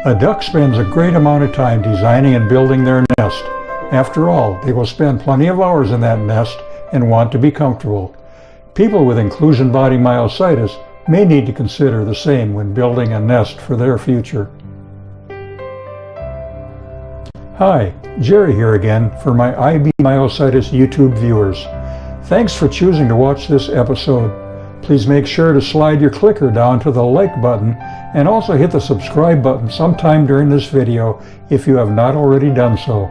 A duck spends a great amount of time designing and building their nest. After all, they will spend plenty of hours in that nest and want to be comfortable. People with inclusion body myositis may need to consider the same when building a nest for their future. Hi, Jerry here again for my IBM Myositis YouTube viewers. Thanks for choosing to watch this episode. Please make sure to slide your clicker down to the like button and also hit the subscribe button sometime during this video if you have not already done so.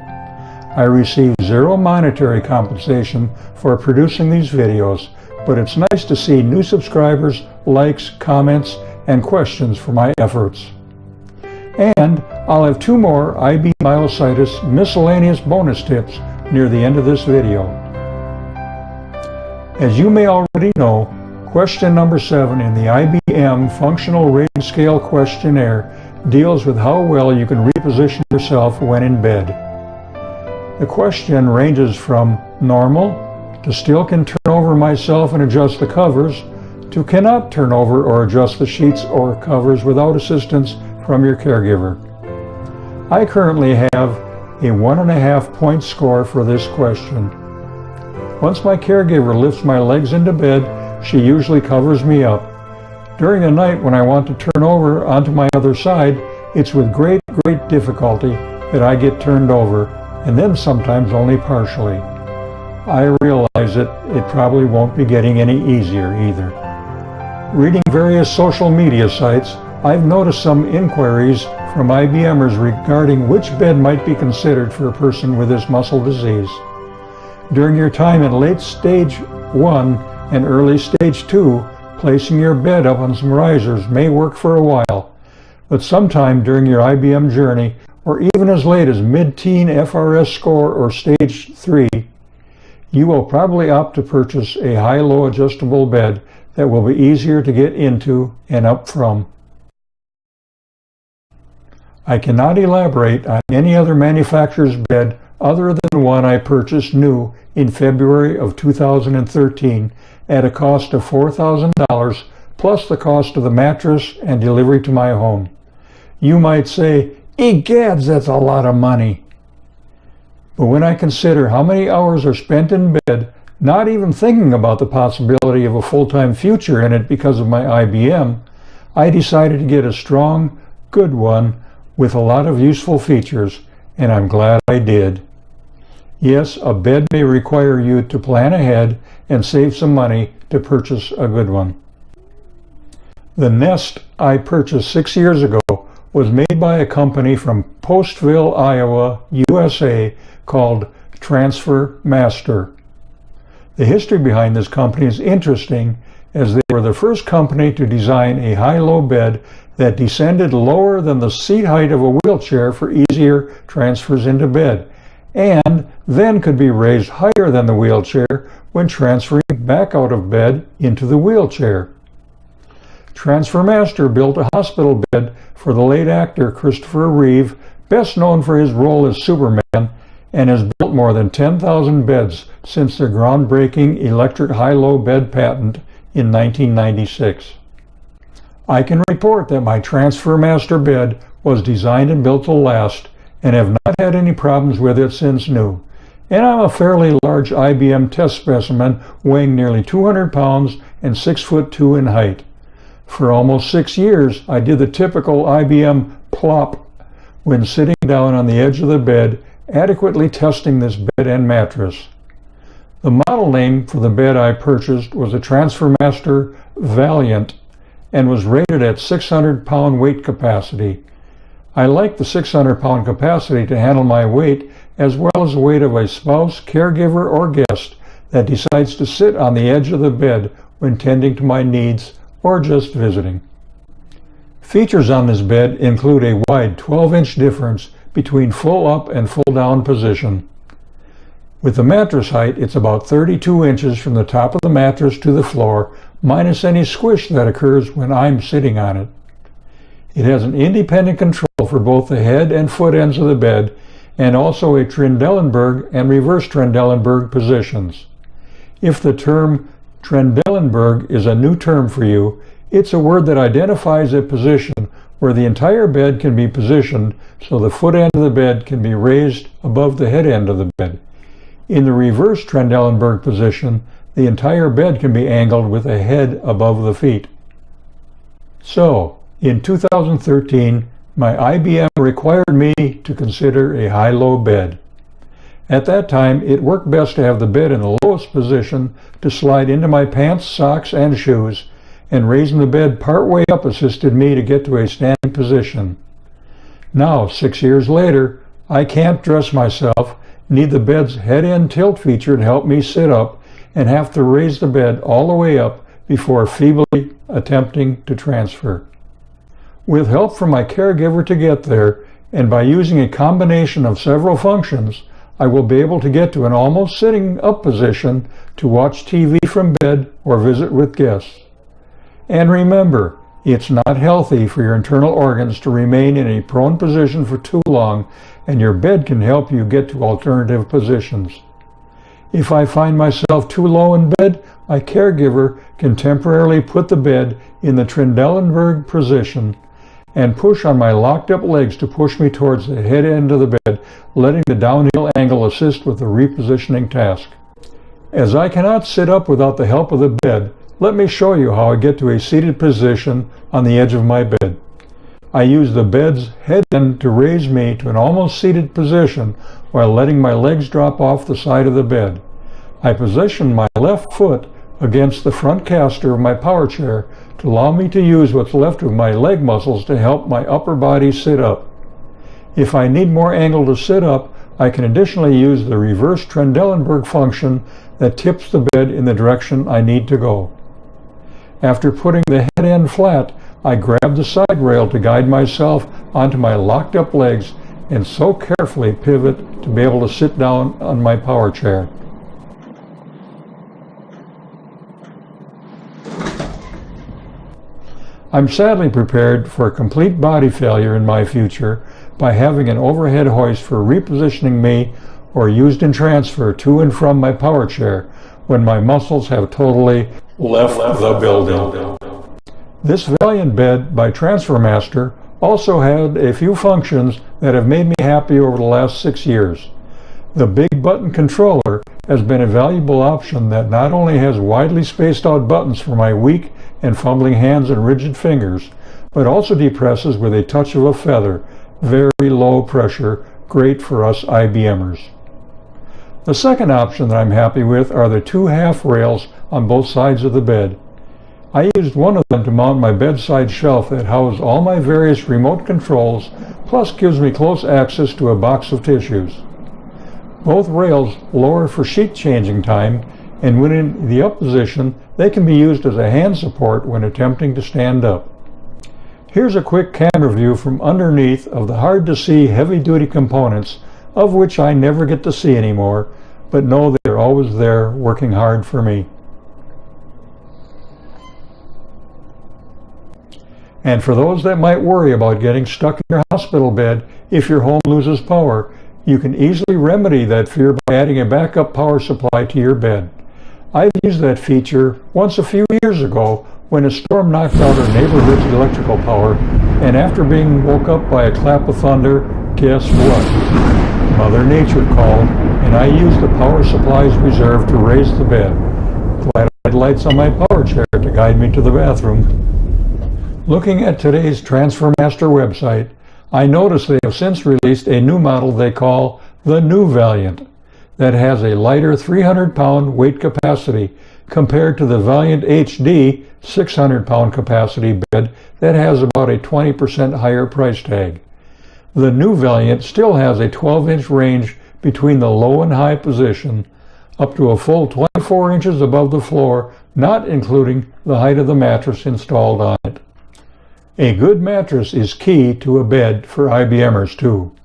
I receive zero monetary compensation for producing these videos, but it's nice to see new subscribers, likes, comments, and questions for my efforts. And I'll have 2 more IBM Myositis miscellaneous bonus tips near the end of this video. As you may already know, question number 7 in the IBM Functional Rating Scale questionnaire deals with how well you can reposition yourself when in bed. The question ranges from normal to still can turn over myself and adjust the covers to cannot turn over or adjust the sheets or covers without assistance from your caregiver. I currently have a 1.5 point score for this question. Once my caregiver lifts my legs into bed, she usually covers me up. During the night when I want to turn over onto my other side, it's with great difficulty that I get turned over, and then sometimes only partially. I realize that it probably won't be getting any easier either. Reading various social media sites, I've noticed some inquiries from IBMers regarding which bed might be considered for a person with this muscle disease. During your time in late stage 1 and early stage 2, placing your bed up on some risers may work for a while, but sometime during your IBM journey, or even as late as mid-teen FRS score or stage 3, you will probably opt to purchase a high-low adjustable bed that will be easier to get into and up from. I cannot elaborate on any other manufacturer's bed other than one I purchased new in February of 2013 at a cost of $4,000 plus the cost of the mattress and delivery to my home. You might say, "Egads, that's a lot of money." But when I consider how many hours are spent in bed, not even thinking about the possibility of a full-time future in it because of my IBM, I decided to get a strong, good one with a lot of useful features, and I'm glad I did. Yes, a bed may require you to plan ahead and save some money to purchase a good one. The Nest I purchased 6 years ago was made by a company from Postville, Iowa, USA called Transfer Master. The history behind this company is interesting, as they were the first company to design a high-low bed that descended lower than the seat height of a wheelchair for easier transfers into bed, and then could be raised higher than the wheelchair when transferring back out of bed into the wheelchair. Transfer Master built a hospital bed for the late actor Christopher Reeve, best known for his role as Superman, and has built more than 10,000 beds since their groundbreaking electric high-low bed patent in 1996. I can report that my Transfer Master bed was designed and built to last, and have not had any problems with it since new. And I'm a fairly large IBM test specimen, weighing nearly 200 pounds and 6'2" in height. For almost 6 years, I did the typical IBM plop when sitting down on the edge of the bed, adequately testing this bed and mattress. The model name for the bed I purchased was a Transfer Master Valiant and was rated at 600-pound weight capacity. I like the 600-pound capacity to handle my weight as well as the weight of a spouse, caregiver, or guest that decides to sit on the edge of the bed when tending to my needs or just visiting. Features on this bed include a wide 12-inch difference between full up and full down position. With the mattress height, it's about 32 inches from the top of the mattress to the floor, minus any squish that occurs when I'm sitting on it. It has an independent control for both the head and foot ends of the bed, and also a Trendelenburg and reverse Trendelenburg positions. If the term Trendelenburg is a new term for you, It's a word that identifies a position where the entire bed can be positioned so the foot end of the bed can be raised above the head end of the bed. In the reverse Trendelenburg position, the entire bed can be angled with the head above the feet. So, in 2013, my IBM required me to consider a high-low bed. At that time, it worked best to have the bed in the lowest position to slide into my pants, socks, and shoes, and raising the bed partway up assisted me to get to a standing position. Now, 6 years later, I can't dress myself, need the bed's head-end tilt feature to help me sit up, and have to raise the bed all the way up before feebly attempting to transfer. With help from my caregiver to get there, and by using a combination of several functions, I will be able to get to an almost sitting up position to watch TV from bed or visit with guests. And remember, it's not healthy for your internal organs to remain in a prone position for too long, and your bed can help you get to alternative positions. If I find myself too low in bed, my caregiver can temporarily put the bed in the Trendelenburg position and push on my locked up legs to push me towards the head end of the bed, letting the downhill angle assist with the repositioning task. As I cannot sit up without the help of the bed, let me show you how I get to a seated position on the edge of my bed. I use the bed's head end to raise me to an almost seated position while letting my legs drop off the side of the bed. I position my left foot against the front caster of my power chair to allow me to use what's left of my leg muscles to help my upper body sit up. If I need more angle to sit up, I can additionally use the reverse Trendelenburg function that tips the bed in the direction I need to go. After putting the head end flat, I grab the side rail to guide myself onto my locked up legs and so carefully pivot to be able to sit down on my power chair. I'm sadly prepared for a complete body failure in my future by having an overhead hoist for repositioning me or used in transfer to and from my power chair when my muscles have totally left the building. This Valiant bed by TransferMaster also had a few functions that have made me happy over the last 6 years. The big button controller has been a valuable option that not only has widely spaced out buttons for my weak and fumbling hands and rigid fingers, but also depresses with a touch of a feather, very low pressure, great for us IBMers. The second option that I'm happy with are the two half rails on both sides of the bed. I used one of them to mount my bedside shelf that houses all my various remote controls, plus gives me close access to a box of tissues. Both rails lower for sheet changing time, and when in the up position, they can be used as a hand support when attempting to stand up. Here's a quick camera view from underneath of the hard-to-see heavy-duty components, of which I never get to see anymore, but know they're always there working hard for me. And for those that might worry about getting stuck in your hospital bed if your home loses power, you can easily remedy that fear by adding a backup power supply to your bed. I've used that feature once a few years ago when a storm knocked out our neighborhood's electrical power, and after being woke up by a clap of thunder, guess what? Mother Nature called, and I used the power supply's reserve to raise the bed. Glad I had lights on my power chair to guide me to the bathroom. Looking at today's TransferMaster website, I noticed they have since released a new model they call the New Valiant that has a lighter 300-pound weight capacity compared to the Valiant HD 600-pound capacity bed that has about a 20% higher price tag. The New Valiant still has a 12-inch range between the low and high position, up to a full 24 inches above the floor, not including the height of the mattress installed on it. A good mattress is key to a bed for IBMers too.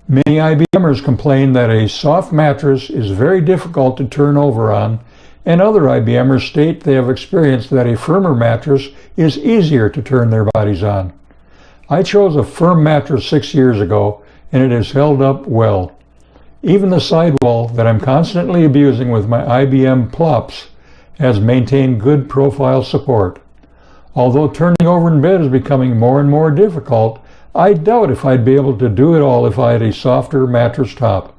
Many IBMers complain that a soft mattress is very difficult to turn over on, and other IBMers state they have experienced that a firmer mattress is easier to turn their bodies on. I chose a firm mattress 6 years ago, and it has held up well. Even the sidewall that I'm constantly abusing with my IBM plops has maintained good profile support. Although turning over in bed is becoming more and more difficult, I doubt if I'd be able to do it all if I had a softer mattress top.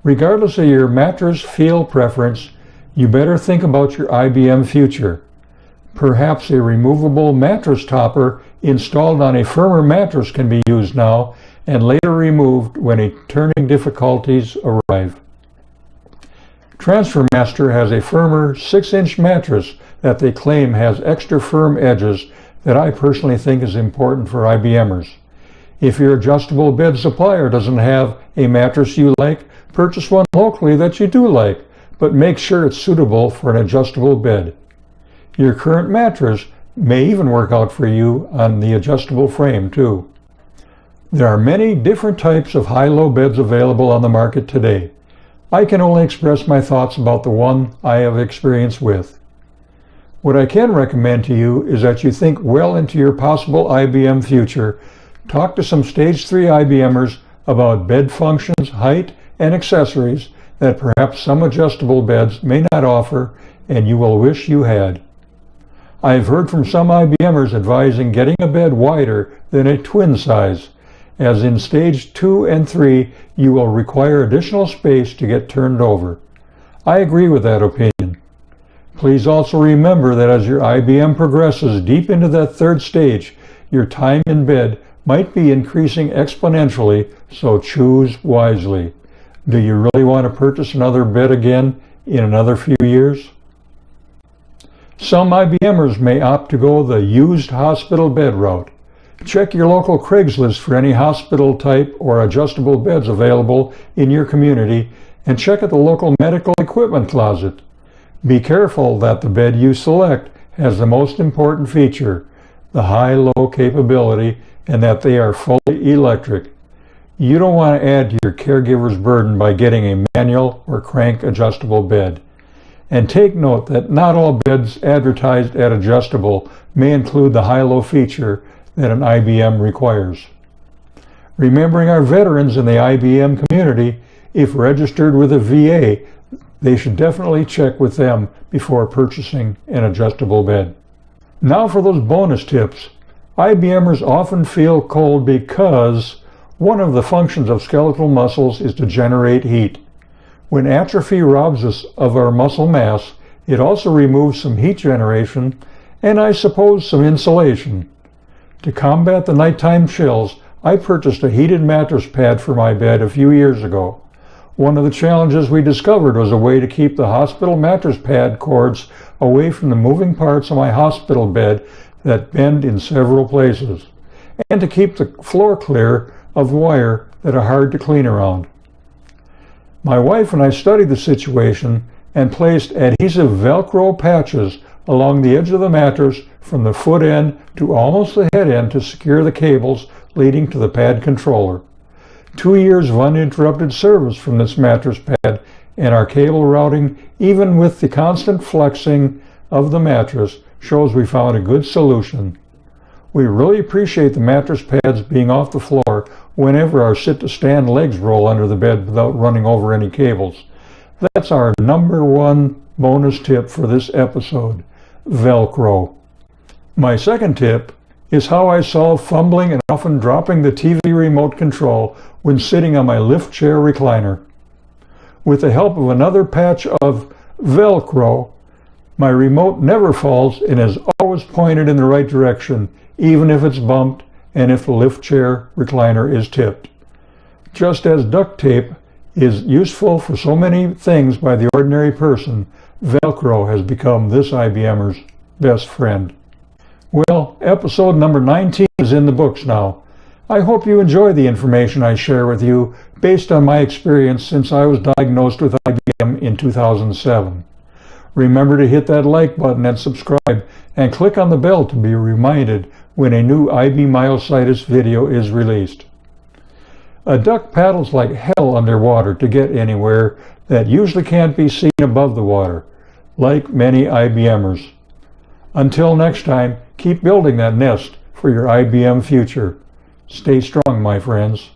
Regardless of your mattress feel preference, you better think about your IBM future. Perhaps a removable mattress topper installed on a firmer mattress can be used now and later removed when turning difficulties arrive. TransferMaster has a firmer 6-inch mattress that they claim has extra firm edges that I personally think is important for IBMers. If your adjustable bed supplier doesn't have a mattress you like, purchase one locally that you do like, but make sure it's suitable for an adjustable bed. Your current mattress may even work out for you on the adjustable frame too. There are many different types of high-low beds available on the market today. I can only express my thoughts about the one I have experience with. What I can recommend to you is that you think well into your possible IBM future. Talk to some Stage 3 IBMers about bed functions, height, and accessories that perhaps some adjustable beds may not offer and you will wish you had. I have heard from some IBMers advising getting a bed wider than a twin size, as in Stage 2 and 3 you will require additional space to get turned over. I agree with that opinion. Please also remember that as your IBM progresses deep into that third stage, your time in bed might be increasing exponentially, so choose wisely. Do you really want to purchase another bed again in another few years? Some IBMers may opt to go the used hospital bed route. Check your local Craigslist for any hospital type or adjustable beds available in your community, and check at the local medical equipment closet. Be careful that the bed you select has the most important feature, the high-low capability, and that they are fully electric. You don't want to add to your caregiver's burden by getting a manual or crank adjustable bed. And take note that not all beds advertised at adjustable may include the high-low feature that an IBM requires. Remembering our veterans in the IBM community, if registered with a VA, they should definitely check with them before purchasing an adjustable bed. Now for those bonus tips. IBMers often feel cold because one of the functions of skeletal muscles is to generate heat. When atrophy robs us of our muscle mass, it also removes some heat generation and I suppose some insulation. To combat the nighttime chills, I purchased a heated mattress pad for my bed a few years ago. One of the challenges we discovered was a way to keep the hospital mattress pad cords away from the moving parts of my hospital bed that bend in several places, and to keep the floor clear of wire that are hard to clean around. My wife and I studied the situation and placed adhesive Velcro patches along the edge of the mattress from the foot end to almost the head end to secure the cables leading to the pad controller. 2 years of uninterrupted service from this mattress pad and our cable routing, even with the constant flexing of the mattress, shows we found a good solution. We really appreciate the mattress pads being off the floor whenever our sit-to-stand legs roll under the bed without running over any cables. That's our #1 bonus tip for this episode, Velcro. My second tip is how I solve fumbling and often dropping the TV remote control when sitting on my lift chair recliner. With the help of another patch of Velcro, my remote never falls and is always pointed in the right direction, even if it's bumped and if the lift chair recliner is tipped. Just as duct tape is useful for so many things by the ordinary person, Velcro has become this IBMer's best friend. Well, episode number 19 is in the books now. I hope you enjoy the information I share with you based on my experience since I was diagnosed with IBM in 2007. Remember to hit that like button and subscribe, and click on the bell to be reminded when a new IBM Myositis video is released. A duck paddles like hell underwater to get anywhere that usually can't be seen above the water, like many IBMers. Until next time, keep building that nest for your IBM future. Stay strong, my friends.